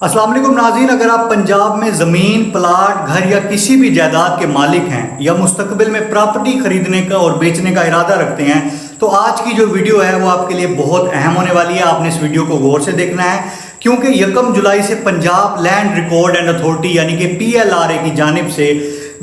अस्सलाम वालेकुम नाज़रीन, अगर आप पंजाब में ज़मीन, प्लाट, घर या किसी भी जायदाद के मालिक हैं या मुस्तकबिल में प्रॉपर्टी खरीदने का और बेचने का इरादा रखते हैं तो आज की जो वीडियो है वो आपके लिए बहुत अहम होने वाली है। आपने इस वीडियो को गौर से देखना है क्योंकि 1 जुलाई से Punjab land record and authority यानी कि PLRA की जानिब से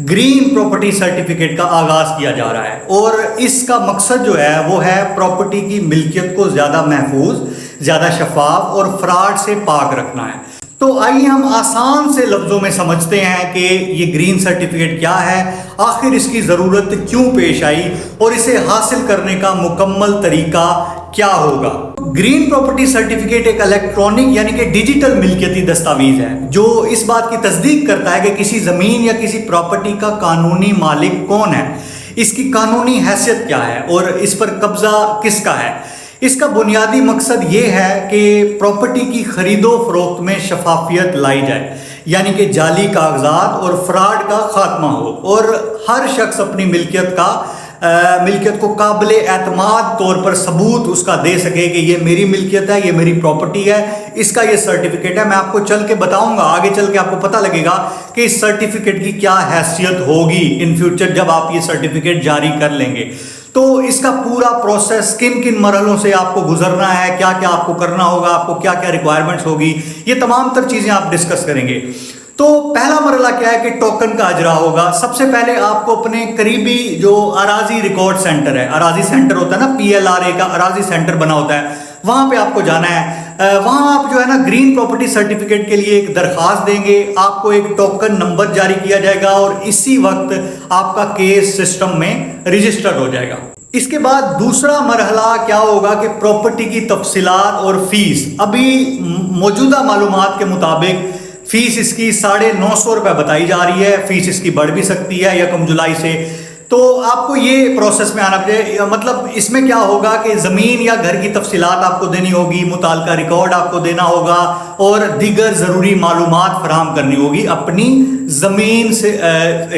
ग्रीन प्रॉपर्टी सर्टिफिकेट का आगाज़ किया जा रहा है और इसका मकसद जो है वो है प्रॉपर्टी की मिल्कियत को ज़्यादा महफूज, ज़्यादा शफाफ और फ्रॉड से पाक रखना है। तो आइए हम आसान से लफ्ज़ों में समझते हैं कि ये ग्रीन सर्टिफिकेट क्या है, आखिर इसकी ज़रूरत क्यों पेश आई और इसे हासिल करने का मुकम्मल तरीका क्या होगा। ग्रीन प्रॉपर्टी सर्टिफिकेट एक इलेक्ट्रॉनिक यानी कि डिजिटल मिल्कियती दस्तावेज है जो इस बात की तस्दीक करता है कि किसी ज़मीन या किसी प्रॉपर्टी का कानूनी मालिक कौन है, इसकी कानूनी हैसियत क्या है और इस पर कब्ज़ा किसका है। इसका बुनियादी मकसद ये है कि प्रॉपर्टी की खरीदो फरोख्त में शफाफियत लाई जाए यानी कि जाली कागजात और फ्रॉड का खात्मा हो और हर शख्स अपनी मिल्कियत को काबिल एतमाद तौर पर सबूत उसका दे सके कि ये मेरी मिल्कियत है, ये मेरी प्रॉपर्टी है, इसका ये सर्टिफिकेट है। मैं आपको चल के बताऊंगा, आगे चल के आपको पता लगेगा कि इस सर्टिफिकेट की क्या हैसियत होगी इन फ्यूचर जब आप ये सर्टिफिकेट जारी कर लेंगे। तो इसका पूरा प्रोसेस किन किन मरहलों से आपको गुजरना है, क्या क्या आपको करना होगा, आपको क्या क्या रिक्वायरमेंट्स होगी, ये तमाम तर चीज़ें आप डिस्कस करेंगे। तो पहला मरहला क्या है कि टोकन का अजरा होगा। सबसे पहले आपको अपने करीबी जो अराजी रिकॉर्ड सेंटर है, अराजी सेंटर होता है ना, PLRA का अराजी सेंटर बना होता है, वहाँ पे आपको जाना है। वहाँ आप जो है ना ग्रीन प्रॉपर्टी सर्टिफिकेट के लिए एक दरख्वास्त देंगे, आपको एक टोकन नंबर जारी किया जाएगा और इसी वक्त आपका केस सिस्टम में रजिस्टर्ड हो जाएगा। इसके बाद दूसरा मरहला क्या होगा कि प्रॉपर्टी की तफसीलात और फीस। अभी मौजूदा मालूमात के मुताबिक फीस इसकी 950 रुपये बताई जा रही है, फीस इसकी बढ़ भी सकती है 1 जुलाई से। तो आपको ये प्रोसेस में आना चाहिए। मतलब इसमें क्या होगा कि ज़मीन या घर की तफसीलात आपको देनी होगी, मुताल्लिका रिकॉर्ड आपको देना होगा और दीगर ज़रूरी मालूमात फराहम करनी होगी अपनी ज़मीन से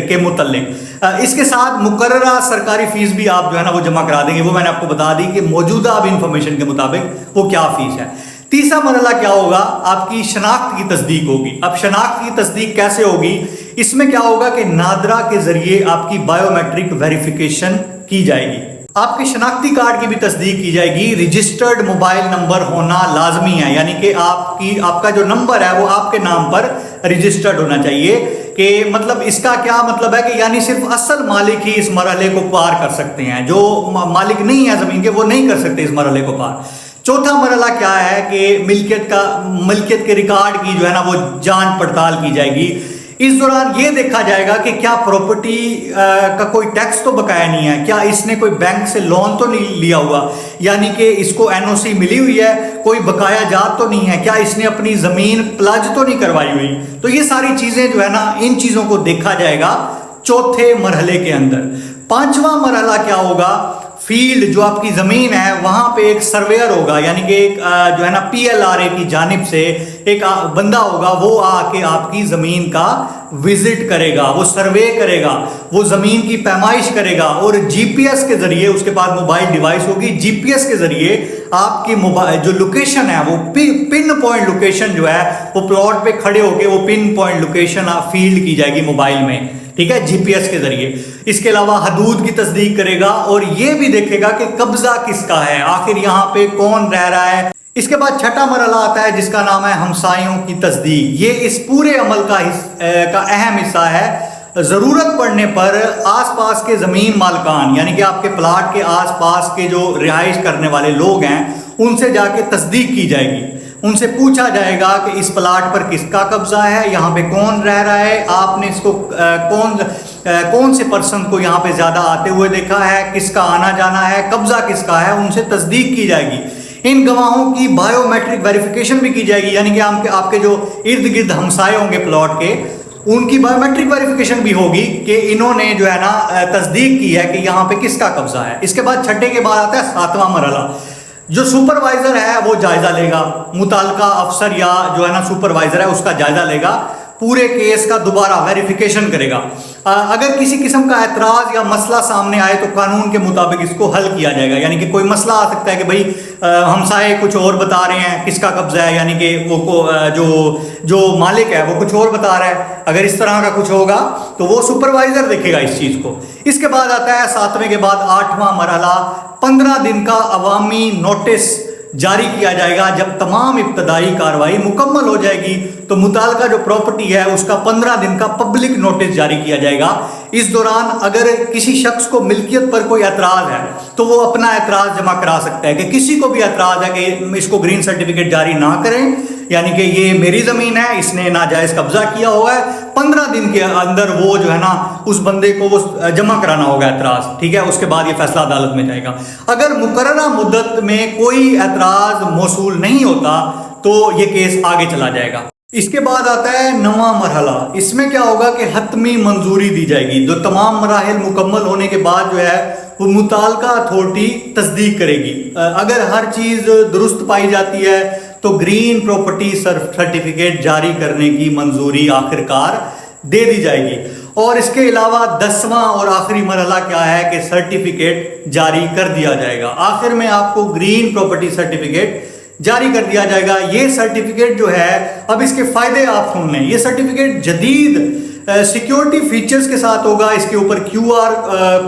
के मुतल्लिक। इसके साथ मुकर्ररा सरकारी फ़ीस भी आप जो है ना वो जमा करा देंगे। वो मैंने आपको बता दी कि मौजूदा अब इंफॉर्मेशन के मुताबिक वो क्या फ़ीस है। तीसरा मरहला क्या होगा, आपकी शनाख्त की तस्दीक होगी। अब शनाख्त की तस्दीक कैसे होगी, इसमें क्या होगा कि नादरा के जरिए आपकी बायोमेट्रिक वेरिफिकेशन की जाएगी, आपके शनाख्ती कार्ड की भी तस्दीक की जाएगी। रजिस्टर्ड मोबाइल नंबर होना लाजमी है यानी कि आपका जो नंबर है वो आपके नाम पर रजिस्टर्ड होना चाहिए। कि मतलब इसका क्या मतलब है कि यानी सिर्फ असल मालिक ही इस मरहले को पार कर सकते हैं, जो मालिक नहीं है ज़मीन के वो नहीं कर सकते इस मरहले को पार। चौथा मरहला क्या है कि मिल्कियत के रिकॉर्ड की जो है ना वो जांच पड़ताल की जाएगी। इस दौरान ये देखा जाएगा कि क्या प्रॉपर्टी का कोई टैक्स तो बकाया नहीं है, क्या इसने कोई बैंक से लोन तो नहीं लिया हुआ, यानी कि इसको NOC मिली हुई है, कोई बकाया जात तो नहीं है, क्या इसने अपनी ज़मीन प्लज तो नहीं करवाई हुई। तो ये सारी चीज़ें जो है ना इन चीज़ों को देखा जाएगा चौथे मरहले के अंदर। पांचवा मरहला क्या होगा, फील्ड जो आपकी ज़मीन है वहाँ पे एक सर्वेयर होगा यानी कि एक जो है ना PLRA की जानिब से एक बंदा होगा, वो आके आपकी ज़मीन का विजिट करेगा, वो सर्वे करेगा, वो ज़मीन की पैमाइश करेगा और GPS के ज़रिए, उसके पास मोबाइल डिवाइस होगी, GPS के ज़रिए आपकी मोबाइल जो लोकेशन है वो पिन पॉइंट लोकेशन जो है वो प्लॉट पे खड़े होके वो पिन पॉइंट लोकेशन फील्ड की जाएगी मोबाइल में, ठीक है, GPS के जरिए। इसके अलावा हदूद की तस्दीक करेगा और ये भी देखेगा कि कब्जा किसका है, आखिर यहाँ पे कौन रह रहा है। इसके बाद छठा मरहला आता है जिसका नाम है हमसायों की तस्दीक। ये इस पूरे अमल का अहम हिस्सा है। ज़रूरत पड़ने पर आसपास के ज़मीन मालकान यानी कि आपके प्लाट के आसपास के जो रिहाइश करने वाले लोग हैं उनसे जाके तस्दीक की जाएगी, उनसे पूछा जाएगा कि इस प्लाट पर किसका कब्जा है, यहाँ पे कौन रह रहा है, आपने इसको कौन से पर्सन को यहाँ पे ज़्यादा आते हुए देखा है, किसका आना जाना है, कब्जा किसका है, उनसे तस्दीक की जाएगी। इन गवाहों की बायोमेट्रिक वेरिफिकेशन भी की जाएगी यानी कि आपके जो इर्द गिर्द हमसाए होंगे प्लॉट के, उनकी बायोमेट्रिक वेरिफिकेशन भी होगी कि इन्होंने जो है ना तस्दीक की है कि यहाँ पे किसका कब्जा है। इसके बाद छठे के बाद आता है 7वां मरहला। जो सुपरवाइजर है वो जायजा लेगा, मुताल्लिका अफसर या जो है ना सुपरवाइजर है उसका जायजा लेगा, पूरे केस का दोबारा वेरिफिकेशन करेगा। اگر کسی قسم کا اعتراض یا مسئلہ سامنے آئے تو قانون کے مطابق اس کو حل کیا جائے گا. یعنی کہ کوئی مسئلہ آ سکتا ہے کہ بھائی ہمسائے کچھ اور بتا رہے ہیں کس کا قبضہ ہے, یعنی کہ وہ جو مالک ہے وہ کچھ اور بتا رہا ہے. اگر اس طرح کا کچھ ہوگا تو وہ سپروائزر دیکھے گا اس چیز کو. اس کے بعد آتا ہے 7ویں کے بعد 8واں مرحلہ, 15 دن کا عوامی نوٹس جاری کیا جائے گا. جب تمام ابتدائی کارروائی مکمل ہو جائے گی تو متعلقہ جو پراپرٹی ہے اس کا 15 دن کا پبلک نوٹس جاری کیا جائے گا. اس دوران اگر کسی شخص کو ملکیت پر کوئی اعتراض ہے تو وہ اپنا اعتراض جمع کرا سکتا ہے. کہ کسی کو بھی اعتراض ہے کہ اس کو گرین سرٹیفکیٹ جاری نہ کریں, یعنی کہ یہ میری زمین ہے, اس نے ناجائز قبضہ کیا ہوا ہے, 15 دن کے اندر وہ جو ہے نا اس بندے کو وہ جمع کرانا ہوگا اعتراض. ٹھیک ہے, اس کے بعد یہ فیصلہ عدالت میں جائے گا. اگر مقررہ مدت میں کوئی اعتراض موصول نہیں ہوتا تو یہ کیس آگے چلا جائے گا. اس کے بعد آتا ہے 9واں مرحلہ. اس میں کیا ہوگا کہ حتمی منظوری دی جائے گی. جو تمام مراحل مکمل ہونے کے بعد جو ہے وہ متعلقہ اتھارٹی تصدیق کرے گی. اگر ہر چیز درست پائی جاتی ہے تو گرین پراپرٹی سرٹیفکیٹ جاری کرنے کی منظوری آخرکار دے دی جائے گی. اور اس کے علاوہ 10واں اور آخری مرحلہ کیا ہے کہ سرٹیفکیٹ جاری کر دیا جائے گا. آخر میں آپ کو گرین پراپرٹی سرٹیفکیٹ جاری کر دیا جائے گا. یہ سرٹیفکیٹ جو ہے, اب اس کے فائدے آپ سن لیں. یہ سرٹیفکیٹ جدید سیکیورٹی فیچرز کے ساتھ ہوگا. اس کے اوپر QR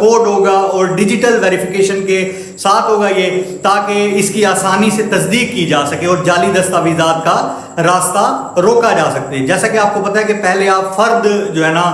کوڈ ہوگا اور ڈیجیٹل ویریفیکیشن کے ساتھ ہوگا یہ, تاکہ اس کی آسانی سے تصدیق کی جا سکے اور جعلی دستاویزات کا راستہ روکا جا سکتے. جیسا کہ آپ کو پتہ ہے کہ پہلے آپ فرد جو ہے نا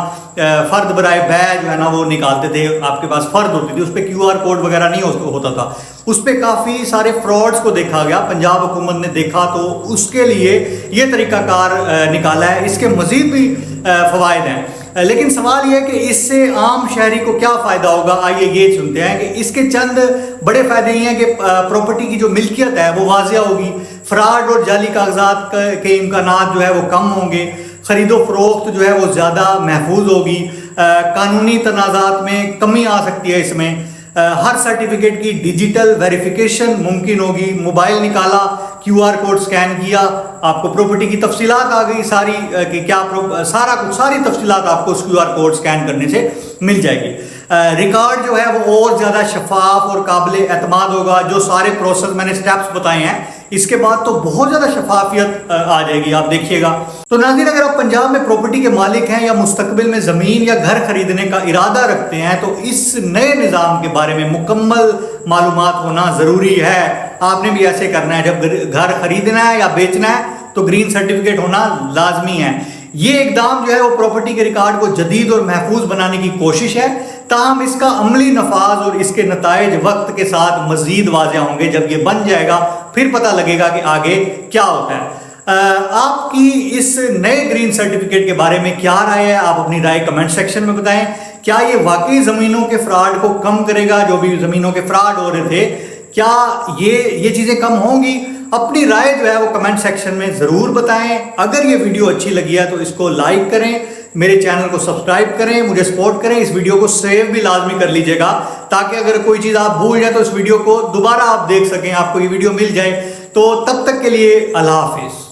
فرد برائے بے جو ہے نا وہ نکالتے تھے, آپ کے پاس فرد ہوتی تھی, اس پہ QR کوڈ وغیرہ نہیں ہوتا تھا. اس پہ کافی سارے فراڈز کو دیکھا گیا, پنجاب حکومت نے دیکھا تو اس کے لیے یہ طریقہ کار نکالا ہے. اس کے مزید بھی فوائد ہیں, لیکن سوال یہ ہے کہ اس سے عام شہری کو کیا فائدہ ہوگا. آئیے یہ سنتے ہیں کہ اس کے چند بڑے فائدے یہ ہیں کہ پراپرٹی کی جو ملکیت ہے وہ واضح ہوگی, فراڈ اور جعلی کاغذات کے امکانات جو ہے وہ کم ہوں گے, خرید و فروخت جو ہے وہ زیادہ محفوظ ہوگی, قانونی تنازعات میں کمی آ سکتی ہے. اس میں ہر سرٹیفکیٹ کی ڈیجیٹل ویریفیکیشن ممکن ہوگی. موبائل نکالا, QR کوڈ سکین کیا, آپ کو پراپرٹی کی تفصیلات آ گئی ساری, کہ کیا ساری تفصیلات آپ کو اس QR کوڈ سکین کرنے سے مل جائے گی. ریکارڈ جو ہے وہ اور زیادہ شفاف اور قابل اعتماد ہوگا. جو سارے پروسیس میں نے سٹیپس بتائے ہیں اس کے بعد تو بہت زیادہ شفافیت آ جائے گی, آپ دیکھیے گا. تو ناظرین, اگر آپ پنجاب میں پراپرٹی کے مالک ہیں یا مستقبل میں زمین یا گھر خریدنے کا ارادہ رکھتے ہیں تو اس نئے نظام کے بارے میں مکمل معلومات ہونا ضروری ہے. آپ نے بھی ایسے کرنا ہے, جب گھر خریدنا ہے یا بیچنا ہے تو گرین سرٹیفکیٹ ہونا لازمی ہے. یہ اقدام جو ہے وہ پراپرٹی کے ریکارڈ کو جدید اور محفوظ بنانے کی کوشش ہے, تاہم اس کا عملی نفاذ اور اس کے نتائج وقت کے ساتھ مزید واضح ہوں گے. جب یہ بن جائے گا پھر پتہ لگے گا کہ آگے کیا ہوتا ہے. آپ کی اس نئے گرین سرٹیفکیٹ کے بارے میں کیا رائے ہے؟ آپ اپنی رائے کمنٹ سیکشن میں بتائیں. کیا یہ واقعی زمینوں کے فراڈ کو کم کرے گا؟ جو بھی زمینوں کے فراڈ ہو رہے تھے, کیا یہ چیزیں کم ہوں گی؟ اپنی رائے جو ہے وہ کمنٹ سیکشن میں ضرور بتائیں. اگر یہ ویڈیو اچھی لگی ہے تو اس کو لائک کریں, میرے چینل کو سبسکرائب کریں, مجھے سپورٹ کریں. اس ویڈیو کو سیو بھی لازمی کر لیجئے گا تاکہ اگر کوئی چیز آپ بھول جائیں تو اس ویڈیو کو دوبارہ آپ دیکھ سکیں, آپ کو یہ ویڈیو مل جائے. تو تب تک کے لیے اللہ حافظ.